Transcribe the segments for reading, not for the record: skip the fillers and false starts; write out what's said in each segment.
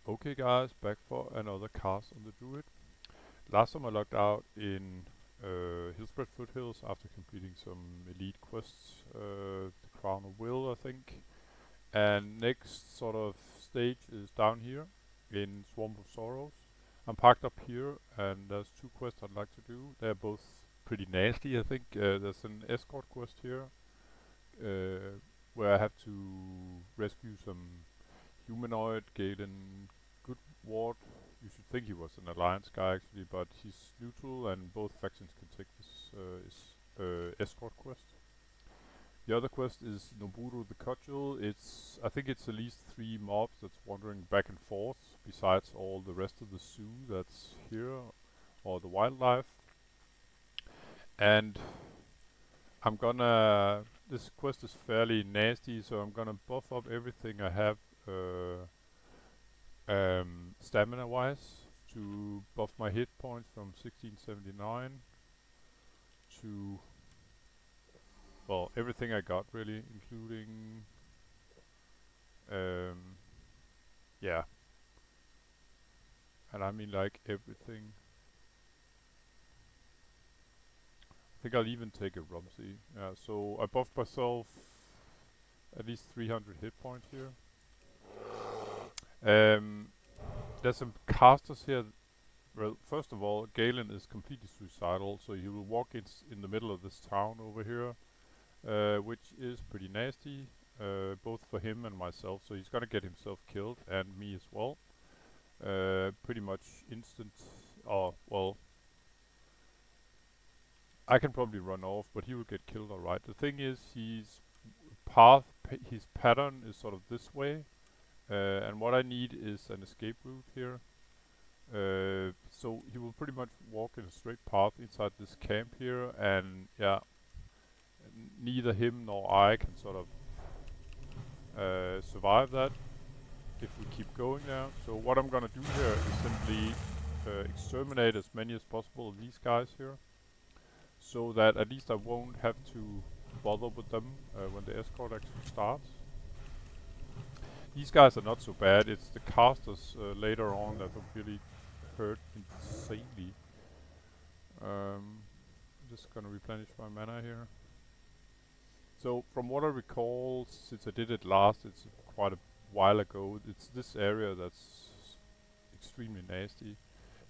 Okay guys, back for another cast on the druid. Last time I logged out in Hillspread Foothills after completing some elite quests, the Crown of Will I think. And next sort of stage is down here in Swamp of Sorrows. I'm parked up here and there's two quests I'd like to do. They're both pretty nasty I think. There's an escort quest here where I have to rescue some humanoid Galen good ward. You should think he was an alliance guy actually, but he's neutral and both factions can take this escort quest. The other quest is Noboru the Cudgel. I think it's at least 3 mobs that's wandering back and forth, besides all the rest of the zoo that's here, or the wildlife. And I'm gonna. This quest is fairly nasty, so I'm gonna buff up everything I have stamina wise to buff my hit points from 1679 to, well, everything I got really, including um, yeah, and I mean like everything. I think I'll even take a Rumsey. Yeah, so I buffed myself at least 300 hit points here. Um, there's some casters here. Well, first of all, Galen is completely suicidal, so he will walk in the middle of this town over here, which is pretty nasty, both for him and myself. So he's gonna get himself killed and me as well. Pretty much instant. Oh well, I can probably run off, but he will get killed alright. The thing is, his pattern is sort of this way, and what I need is an escape route here. So he will pretty much walk in a straight path inside this camp here, and yeah, neither him nor I can sort of survive that if we keep going now. So what I'm gonna do here is simply exterminate as many as possible of these guys here, so that at least I won't have to bother with them when the escort actually starts. These guys are not so bad. It's the casters later on that will really hurt insanely. I'm just gonna replenish my mana here. So from what I recall, since I did it last, it's quite a while ago, it's this area that's extremely nasty.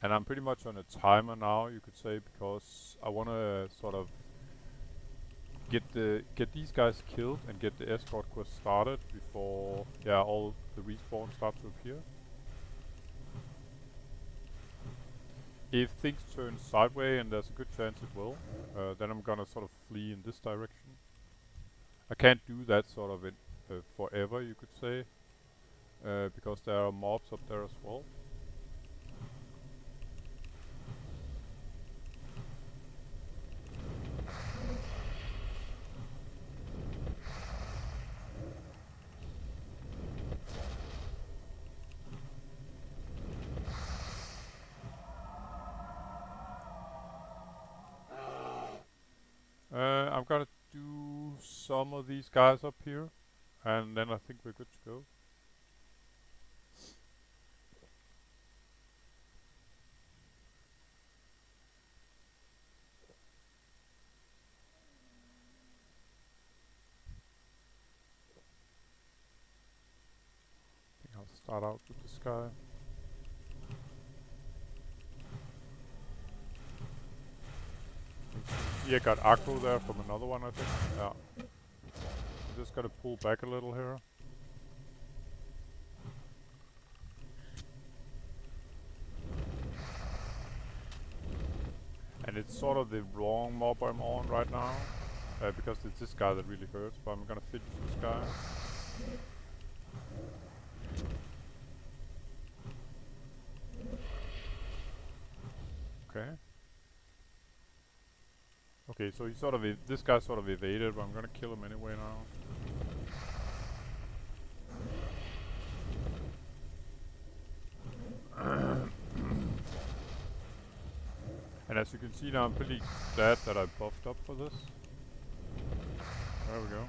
And I'm pretty much on a timer now, you could say, because I wanna sort of get these guys killed and get the escort quest started before all the respawns start to appear. If things turn sideways, and there's a good chance it will, then I'm gonna sort of flee in this direction. I can't do that sort of in forever, you could say, because there are mobs up there as well. I'm gonna do some of these guys up here, and then I think we're good to go. I think I'll start out with this guy. Yeah, got aggro there from another one, I think. Yeah. I'm just gonna pull back a little here. And it's sort of the wrong mob I'm on right now, because it's this guy that really hurts, but I'm gonna finish this guy. Okay. Okay, so he sort of this guy sort of evaded, but I'm gonna kill him anyway now. And as you can see now, I'm pretty glad that I buffed up for this. There we go.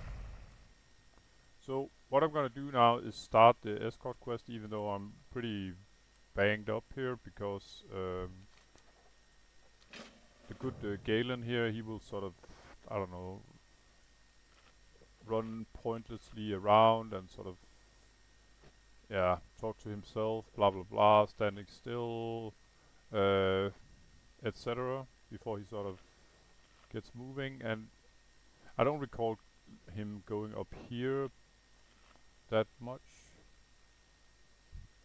So what I'm gonna do now is start the escort quest, even though I'm pretty banged up here, because the good Galen here, he will sort of, I don't know, run pointlessly around and sort of, yeah, talk to himself, blah blah blah, standing still, etc. before he sort of gets moving. And I don't recall him going up here that much.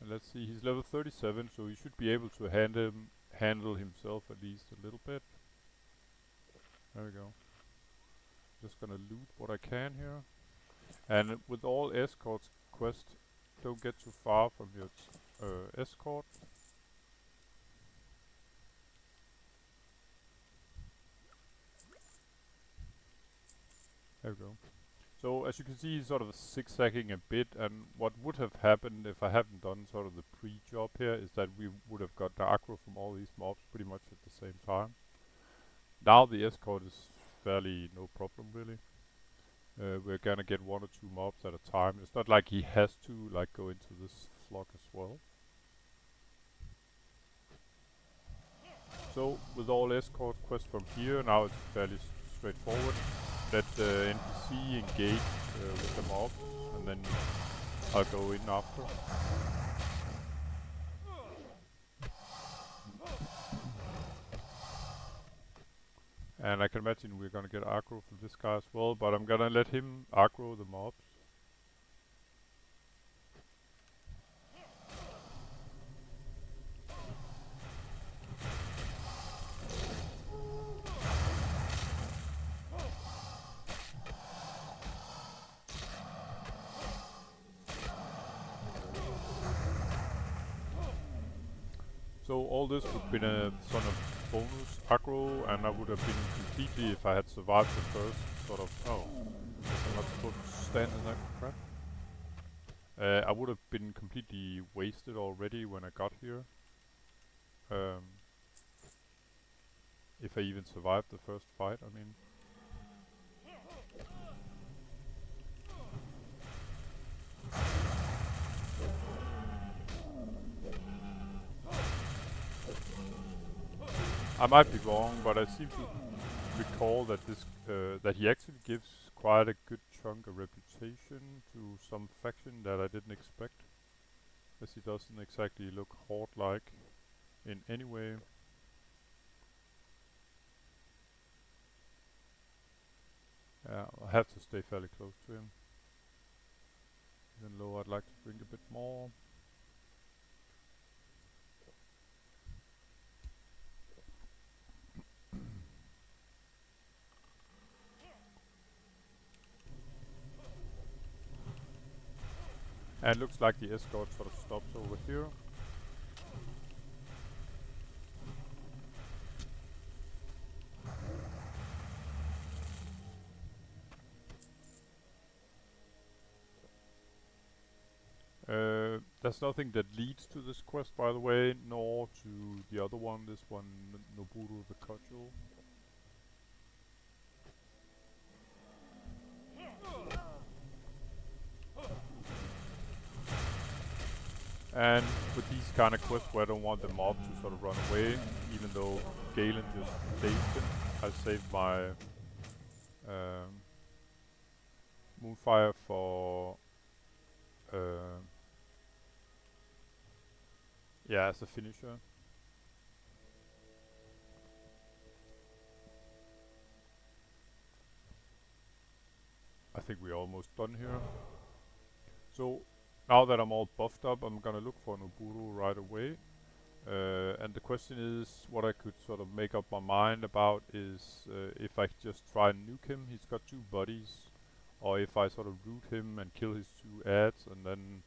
And let's see, he's level 37, so he should be able to handle himself at least a little bit. There we go. Just gonna loot what I can here. And with all escorts quest, don't get too far from your escort. There we go. So as you can see, he's sort of zigzagging a bit, and what would have happened if I hadn't done sort of the pre-job here is that we would have got the aggro from all these mobs pretty much at the same time. Now the escort is fairly no problem really. We're gonna get 1 or 2 mobs at a time. It's not like he has to like go into this flock as well. So with all escort quests from here, now it's fairly straightforward. Let the NPC engage with the mob, and then I'll go in after. And I can imagine we're gonna get aggro from this guy as well, but I'm gonna let him aggro the mobs. So all this would have been a sort of bonus aggro, and I would have been completely, if I had survived the first sort of, oh, I'm not supposed to stand in that crap. I would have been completely wasted already when I got here. If I even survived the first fight, I mean. I might be wrong, but I seem to recall that this that he actually gives quite a good chunk of reputation to some faction that I didn't expect, as he doesn't exactly look horde-like in any way. I have to stay fairly close to him, even though I'd like to drink a bit more. And it looks like the escort sort of stops over here. There's nothing that leads to this quest, by the way, nor to the other one, this one, Noboru the Cudgel. And with these kind of quests where I don't want the mob to sort of run away, even though Galen just saved him, I saved my Moonfire for yeah, as a finisher. I think we're almost done here. So now that I'm all buffed up, I'm gonna look for Noboru right away. And the question is, what I could sort of make up my mind about is if I just try and nuke him. He's got 2 buddies, or if I sort of root him and kill his 2 ads and then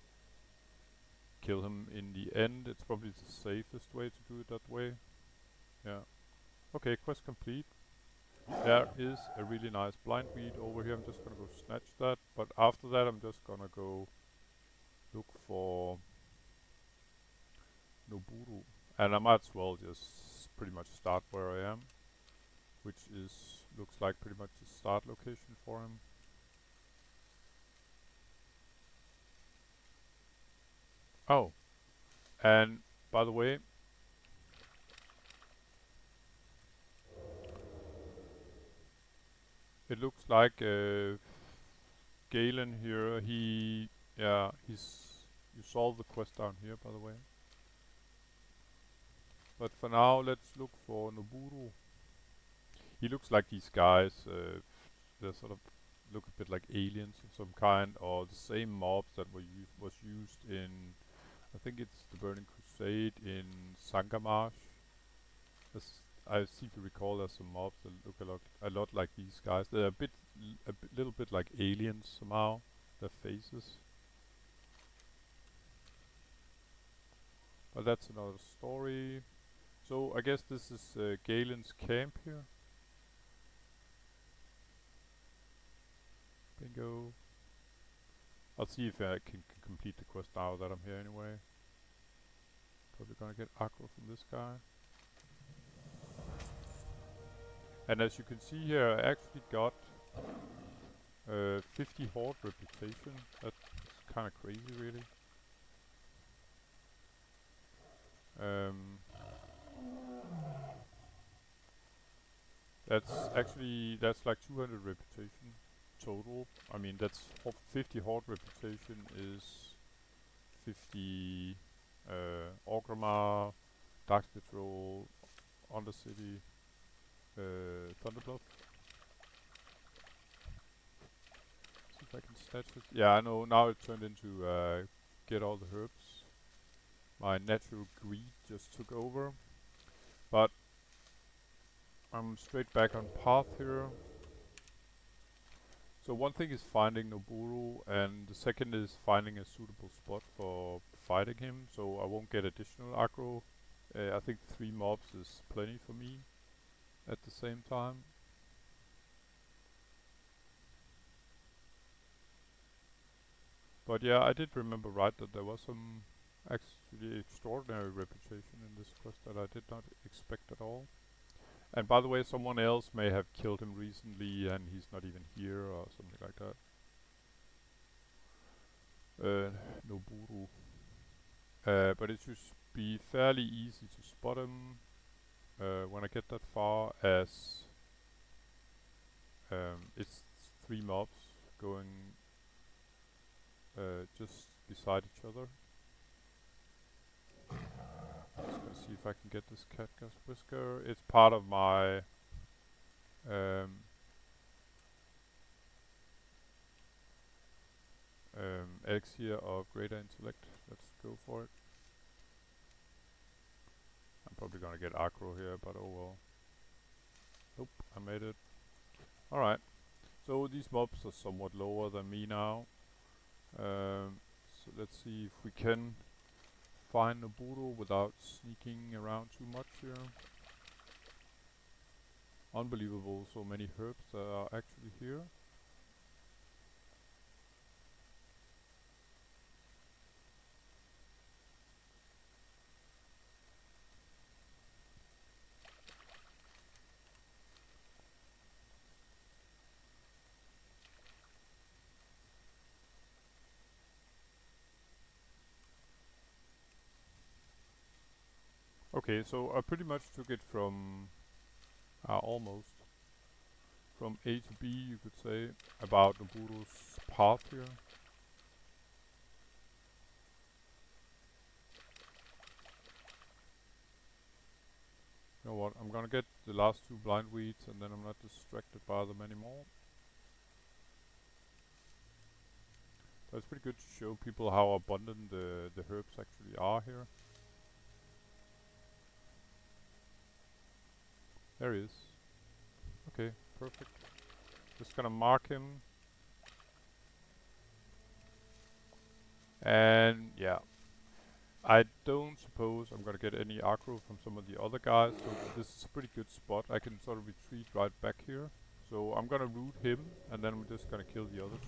kill him in the end. It's probably the safest way to do it that way. Yeah. Okay, quest complete. There is a really nice blind weed over here. I'm just gonna go snatch that, but after that I'm just gonna go look for Noboru. And I might as well just pretty much start where I am, which is looks like pretty much the start location for him. Oh, and by the way, it looks like Galen here, you solved the quest down here, by the way. But for now, let's look for Noboru. He looks like these guys, they sort of look a bit like aliens of some kind, or the same mobs that was used in, I think it's the Burning Crusade in Sangamarsh. I seem to recall there's some mobs that look a lot like these guys. They're little bit like aliens somehow. Their faces, but that's another story. So I guess this is Galen's camp here. Bingo. I'll see if I can complete the quest now that I'm here anyway. Probably gonna get aggro from this guy. And as you can see here, I actually got 50 horde reputation. That's kind of crazy, really. That's like 200 reputation total. I mean, that's 50 horde reputation is 50 Orgrimmar, Dark Patrol, Undercity, Thunderbluff. See if I can snatch it. Yeah, I know. Now it turned into get all the herbs. My natural greed just took over. But I'm straight back on path here. So one thing is finding Noboru, and the second is finding a suitable spot for fighting him, so I won't get additional aggro. I think 3 mobs is plenty for me at the same time. But yeah, I did remember right that there was some actually extraordinary reputation in this quest that I did not expect at all. And by the way, someone else may have killed him recently and he's not even here or something like that. Noboru. But it should be fairly easy to spot him when I get that far, as it's 3 mobs going just beside each other. Just gonna see if I can get this Catgust Whisker. It's part of my elixir of greater intellect. Let's go for it. I'm probably gonna get aggro here, but oh well. Nope, I made it. Alright, so these mobs are somewhat lower than me now. So let's see if we can find Noboru without sneaking around too much here. Unbelievable, so many herbs that are actually here. Okay, so I pretty much took it from almost from A to B, you could say, about Noboru's path here. You know what, I'm gonna get the last 2 blind weeds and then I'm not distracted by them anymore. But it's pretty good to show people how abundant the herbs actually are here. There he is. Okay, perfect. Just gonna mark him. And yeah, I don't suppose I'm gonna get any aggro from some of the other guys, so this is a pretty good spot. I can sort of retreat right back here. So I'm gonna root him, and then I'm just gonna kill the other 2.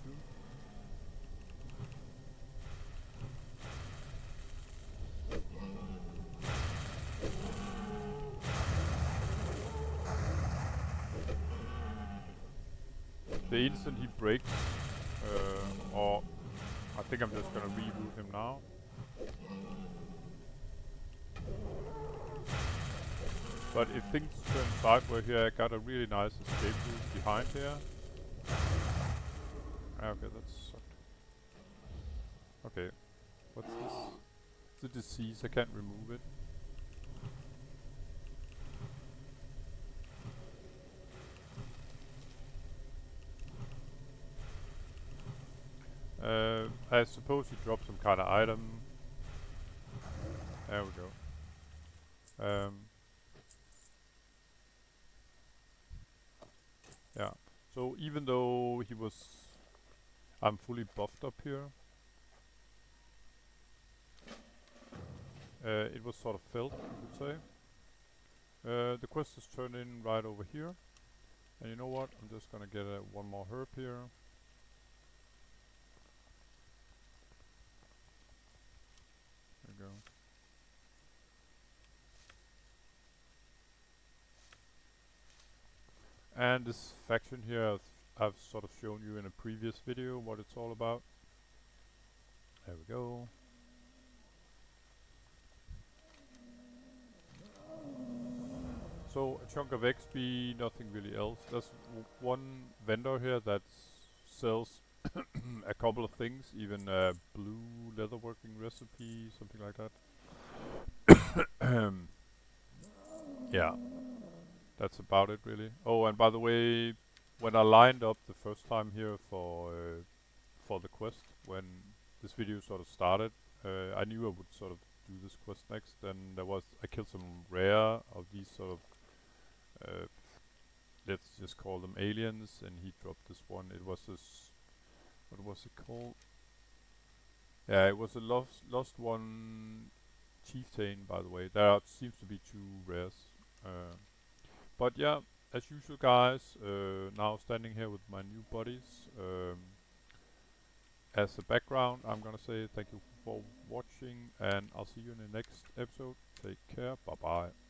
The instant he breaks, or I think I'm just gonna reroute him now. But if things turn sideways here, I got a really nice escape route behind here. Okay, that sucked. Okay, what's this? It's a disease, I can't remove it. I suppose you drop some kind of item. There we go. Yeah. So even though I'm fully buffed up here, it was sort of felt, you could say. The quest is turned in right over here. And you know what? I'm just gonna get one more herb here. There we go. And this faction here, I've sort of shown you in a previous video what it's all about. There we go. So a chunk of XP, nothing really else. There's one vendor here that sells a couple of things, even a blue leatherworking recipe, something like that. Yeah, that's about it really. Oh, and by the way, when I lined up the first time here for the quest, when this video sort of started, I knew I would sort of do this quest next, and I killed some rare of these sort of let's just call them aliens, and he dropped this one. It was this, what was it called? Yeah, it was a lost one chieftain, by the way. There seems to be two rares. But yeah, as usual guys, now standing here with my new buddies. As a background, I'm gonna say thank you for watching, and I'll see you in the next episode. Take care, bye bye.